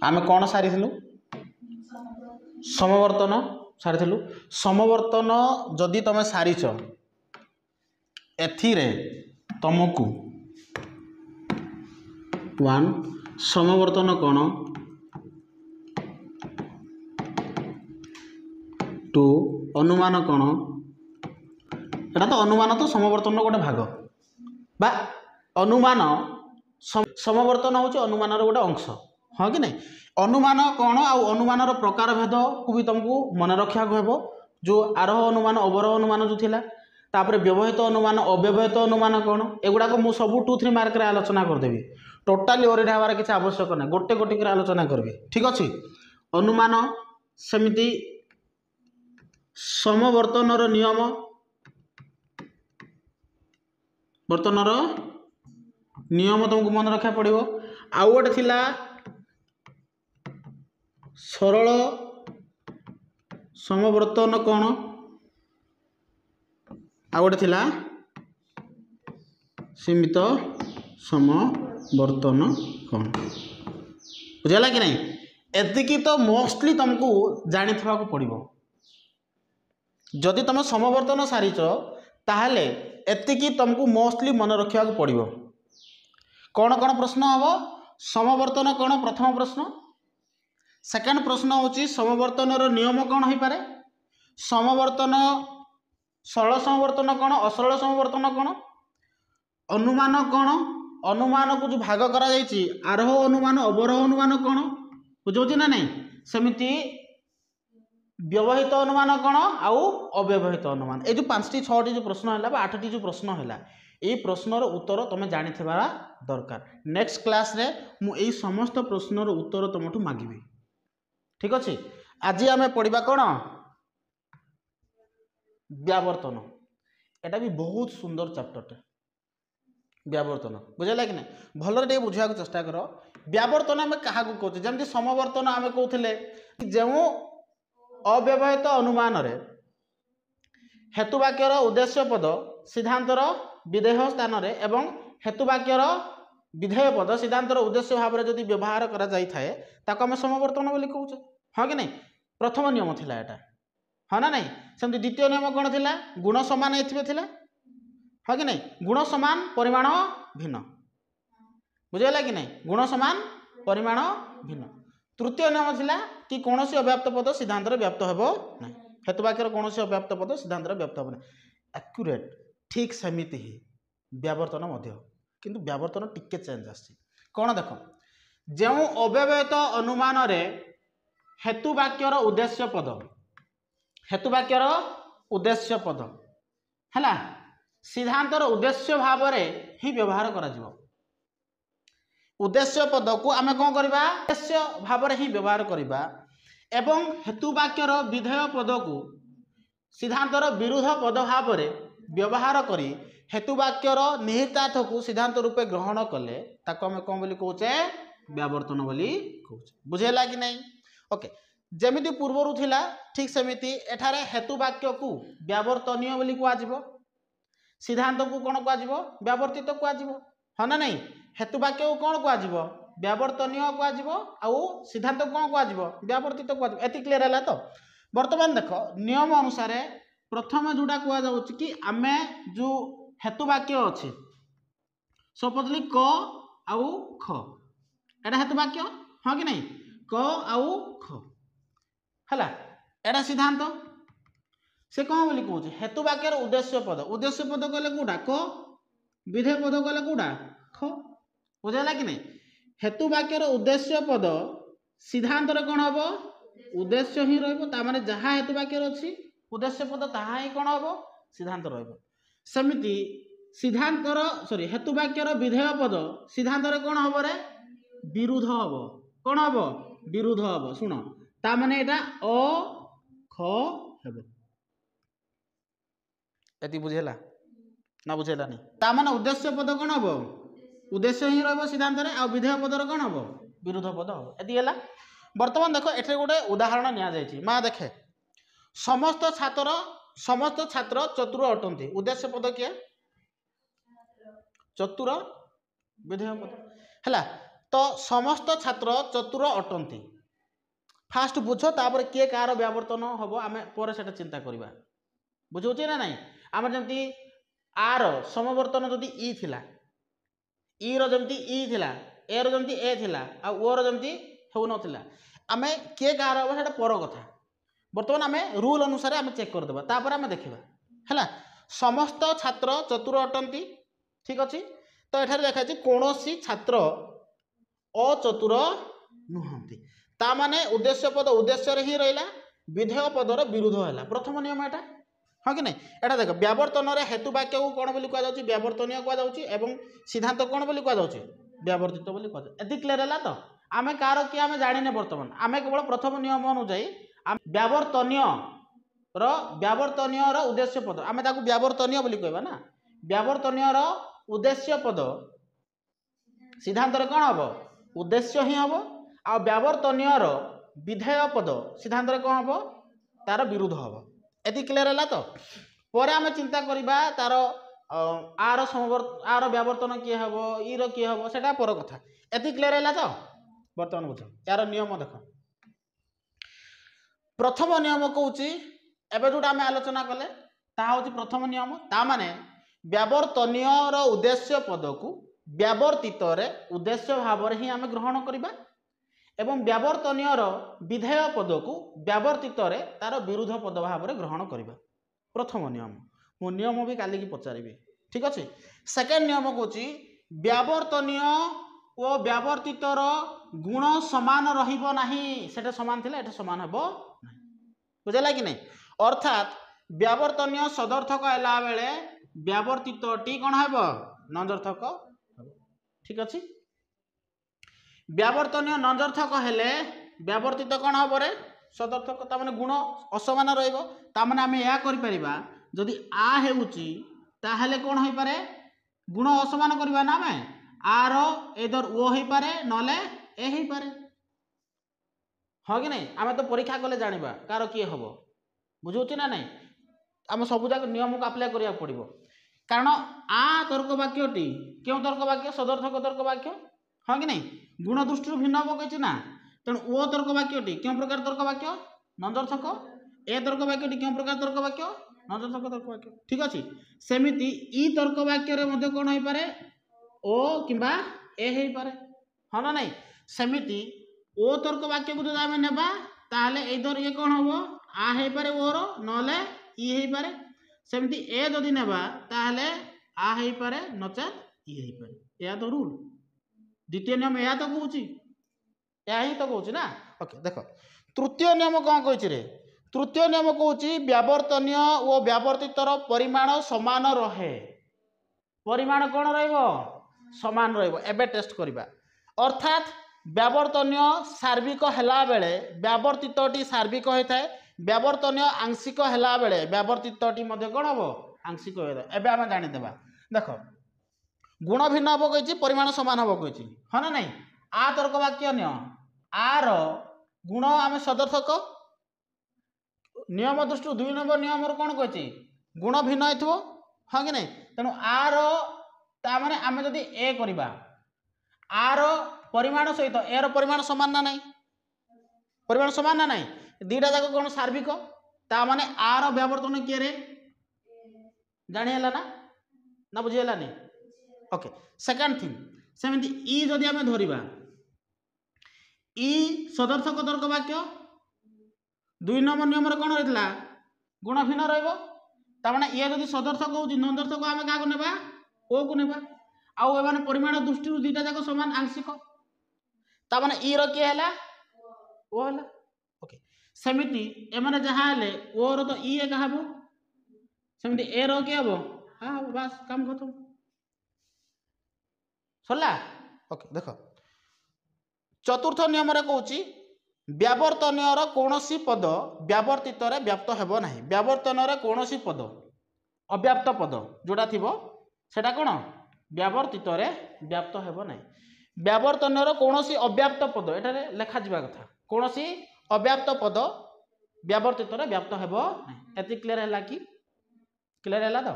आमे कौन सारी समवर्तन सारी समवर्तन जदि तुम सारीच एथिरे तुमको वन समवर्तन कौन टू अनुमान कौन एटा तो अनुमान तो समवर्तन गोटे भाग बा अनुमान समवर्तन होची अनुमान गोटे अंश हाँ कि नहीं अनुमान कौन आ अनुमान प्रकार भेद को भी तुमको मन रखा हेब जो आरोह अनुमान अवरोह अनुमान जो थिला तापर व्यवहित अनुमान अव्यवहित अनुमान कौन एगुड़ाक मुझे सब 2-3 मार्क आलोचना करदेवी टोटाली ओरिड हबार किसी आवश्यक ना गोटे गोटे आलोचना करी ठीक अच्छे अनुमान सेमिति समवर्तनर नियम वर्तनर नियम तुमको मन रखा पड़ो आउ गोटे थिला सरल समवर्तन कौन आउ गोटे थिला सीमित समवर्तन कौन बुझाला कि नहीं एतिकी तो मोस्टली तुमको जानी था पड़ो जदि तुम समवर्तन सारीच ताहले एतिकी तुमको मोस्टली मन रखा पड़ो कौन कौन प्रश्न हम समवर्तन कौन प्रथम प्रश्न सेकंड प्रश्न होची समवर्तनर नियम कौन हो पारे समवर्तन सरल समवर्तन कौन असरल समवर्तन कौन अनुमान कौन अनुमान को जो भाग करा जायछि आरोह अनुमान अवरोह अनुमान कौन बुझौछि ना नहीं सेमिति व्यवहित अनुमान कौन आउ अव्यवहित अनुमान ये जो 5टी 6टी जो प्रश्न है 8टी जो प्रश्न है ये प्रश्नर उत्तर तुम जानी दरकार नेक्स्ट क्लास रे मु एई समस्त प्रश्नर उत्तर तुमठू मागिबी ठीक अच्छे आज आम पढ़ा कौन व्यावर्तन एटा भी बहुत सुंदर चैप्टरटे व्यावर्तन बुझेगा कि नहीं भलरे बुझा चेष्टा कर व्यावर्तन आम क्या कहते जमी समवर्तन आम कहते जो अव्यवहित अनुमान हेतुवाक्यर उद्देश्य पद सिद्धांतर विधेय स्थान एवं हेतुवाक्यर विधेय पद सिद्धांतर उद्देश्य भाव में जब व्यवहार करें समवर्तन बोली कहूचे हाँ कि नहीं प्रथम नियम थिला एटा हाँ ना नहीं सेमती द्वितीय नियम कौन थिला गुण समान एथिबे हाँ कि नहीं गुण समान परिमाण भिन्न बुझेगा कि नहीं गुण समान परिमाण भिन्न तृतीय नियम थिला कि कौन अव्याप्त पद सिद्धांत व्याप्त हेबो ना हेतुवाक्यर कौन अव्याप्त पद सिद्धांत व्याप्त हेबो ना एक्यूरेट ठीक सेमिति ही व्यावर्तन मध्य किंतु व्यावर्तन टिके चेंज आछि कौन देख जो अव्यवहित अनुमान रे हेतुवाक्यर उद्देश्य पद हैला सिद्धांतर उद्देश्य भाव में ही व्यवहार करा जिवो उद्देश्य पद को आम कौन करवा उद्देश्य भाव में ही व्यवहार करवा एवं हेतुवाक्यर विधेय पद को सिद्धांतर विरुद्ध पद भाव में व्यवहार करी हेतुवाक्यर निहितार्थ को सिद्धांत रूपे ग्रहण कले ताको आम कौन बोली कहूचे व्यावर्तन बोली कहूचे बुझेला कि नहीं ओके जेमिति पूर्वरु थिला ठीक सेमिति एठारे हेतुवाक्य को व्यावर्तनीय बोली कहुजिवो सिद्धांत को कौन कहुजिवो व्यावर्तित कहुजिवो हाँ ना नहीं हेतुवाक्य को कौन कहुजिवो व्यावर्तनीय कहुजिवो आउ सिद्धांत को कौन कहुजिवो व्यावर्तित कहुजिवो एति क्लियर हैला तो वर्तमान देख नियम अनुसार प्रथम जोड़ा कहुछि कि आमे जो हेतुवाक्य अच्छे सपोजली क आउ ख एटा हेतुवाक्य हाँ कि नहीं क आउ ख हैला एटा सिद्धांत से कौन बोली कहूँ हेतुवाक्यर उद्देश्य पद कहले कौटा क विधेय पद कहले कौटा ख बुझेगा कि नहीं हेतुवाक्यर उद्देश्य पद सिद्धांत हम उद्देश्य ही रही जहाँ हेतुवाक्यर अच्छी उद्देश्य पद ताहा ही कौन हम सिद्धांत रमिति सिद्धांतर सॉरी हेतुवाक्यर विधेय पद सिद्धांत कौन हम रे विरुद्ध हम कौन हम विरुद्ध हम शुण ताने यहाँ अ ख हेब एति बुझेला ना बुझेला नहीं ताने उद्देश्य पद कौन हम उद्देश्य ही रही सिद्धांत आ विधेय पदर कौन हम विरुद्ध पद हम एति बर्तमान देख एठे गोटे उदाहरण निया जायछि मा देखे समस्त छात्र चतुर अटंती उद्देश्य पद किए चतुर विधेय पद है तो समस्त छात्र चतुर अटंती फास्ट बुझ तापर किए कार व्यावर्तन हम आम पर से चिंता करवा बुझे ना ना आम जमी आर समवर्तन जदि इ थिला इ रमती इ थिला ए रमती ए थिला आ ओ रमती हो नथिला आमे किए कार हम से पर कथा बर्तमान आम रूल अनुसार आम चेक करदे तापर आम देखा है समस्त छात्र चतुर अटंती ठीक अच्छे तो ये देखा कौन छात्र अचतुर नुहति ता माने उद्देश्य पद उद्देश्य ही रहा विधेय पदर विरोध है प्रथम नियम एटा हाँ कि नहीं एटा देख व्यावर्तन हेतु वाक्य को कौन बोली कहुच्छी व्यावर्तनीय कहुच्छी सिद्धांत कौन बोली कहुच्छी व्यावर्तित बोली कहुच्छी क्लियर है तो आम कार किए आम जाने बर्तमान आम केवल प्रथम नियम अनुजाई व्यावर्तनीय व्यावर्तनीय उद्देश्य पद आम व्यावर्तनीय बोली कहबा ना व्यावर्तनीय उद्देश्य पद सिद्धांत कौन हम उद्देश्य ही हम आ व्यावर्तनीय विधेय पद सिद्धांत कौन हम तार विरोध हम ये क्लियर है तो पर आम चिंता करवा तार आर व्यावर्तन किए हम इर किए हम से पर कथा ये क्लियर है तो बर्तमान बुझ यार नियम देख प्रथम नियम कौच एवं जोटा आम आलोचना कले ताहा प्रथम नियम ता माने व्यावर्तनीय उद्देश्य पद को व्यावर्तित उद्देश्य भाव ही आम ग्रहण करवा एवं व्यावर्तनीय विधेय पद को व्यावर्तित तार विरोध पद भाव ग्रहण करवा प्रथम नियम मो नियम भी काली की पचारि ठीक अच्छे सेकेंड नियम कौच व्यावर्तनीय और व्यावर्तितर गुण सामान रहिबो नाही सेटा सामान थिला एटा सामान हेबो बुझला कि नहीं अर्थात व्यावर्तनीय सदर्थक हैला बेले व्यावर्तितटी कौन हेबो नंजर्थक ठीक अच्छे व्यावर्तनीय नंजर्थक हेले व्यावर्तित कौन हम रे सदर्थक ताने गुण असमान रहिबो ताने आमे या करि परिबा जदि आ हेउची ताहेले कौन होई पारे गुण असमान करबा ना आमे आर एदर ओ होई पारे नले ए होई पारे हाँ कि नहीं आमे तो परीक्षा कले जानिबा कार किए हम बुझौछि ना नहीं आम सब जाक नियम को अप्लाई करिया पड़िबो कारण आ तर्क वाक्यटी क्यों तर्क वाक्य सदर्थक तर्क वाक्य हाँ कि नहीं गुण दृष्टि भिन्न हम कही ना तेणु ओ तर्क वाक्यटी क्यों प्रकार तर्क वाक्य नंदर्थक ए तर्क वाक्यटी क्यों प्रकार तर्क वाक्य नंदर्थक तर्क वाक्य ठीक अच्छे सेमिति इ तर्क वाक्य कौन हो पारे ओ किंबा ए हो पारे हाँ ना नहीं सेमिति ओ तर्क वाक्य को जब आम नेबा ताहले एदर ये कौन हम आ हो पारे ओर नले इ हो पारे सेमिति ए जदि नेबा ताहले आ हो पारे नचेत इ हो पारे या तो रूल द्वितीय नियम या तो कहूँ या ही तो कहूँ ना ओके देख तृतीय नियम कौन कही रे तृतीय नियम कौच व्यावर्तनीय और व्यावर्तितर परिमाण समान रहे परिमाण कौन रहिबो समान रहिबो एबे टेस्ट करबा अर्थात व्यावर्तनीय सार्विक हेला बेले व्यावर्तितटी सार्विक होता है व्यावर्तनीय आंशिक हेला बेले व्यावर्तितटी मध्ये कौन हम आंशिक होता है एबे आम जानिदेबा देख गुण भिन्न हम कही परिमाण सामान हम कही हाँ ना नहीं आ तर्क वाक्य निय आर गुण आम सदर्थक नियम दृष्टि 2 नंबर नियम कौन कही गुण भिन्न हो हाँ कि नहीं तेणु आर ताने आम जदि ए करवा आर परिमाण सहित ए परिमाण सामान ना नहीं परिमाण सामान ना नहीं दीटा जाक कौन सार्विक ताने आर व्यावर्तन किए रे जानीला ना बुझीगला नहीं ओके सेकेंड थिंग सेमती इ जदि आम धरिबा इ सदर्थक तर्क वाक्य 2 नंबर नियम कौन रही गुण भिन्न रहा ये जदि सदर्थक हो नंदर्थक आम क्या नेबा ओ को नेबा आउ एमाने परिमाण दृष्टि दुईटा जाक समान आंशिक ताने इ किए है ओ है ओके सेमिति एमाने जहाँ हेले ओ रो तो इ एका हबो सेमिति ए रो किए हबो हाँ बस काम खत्म सरला ओके देख चतुर्थ नियम कौच व्यावर्तनीय कौनसी पद व्यावर्तित व्याप्त हेब ना व्यावर्तन कौन पद अव्याप्त पद जोड़ा थी सेटा कौन व्यावर्तित व्याप्त हेब ना व्यावर्तन कौन अव्याप्त पद एटा लेखा जा कथा कौन अव्याप्त पद व्यावर्तित व्याप्त हेब ना। क्लियर है कि क्लियर है तो।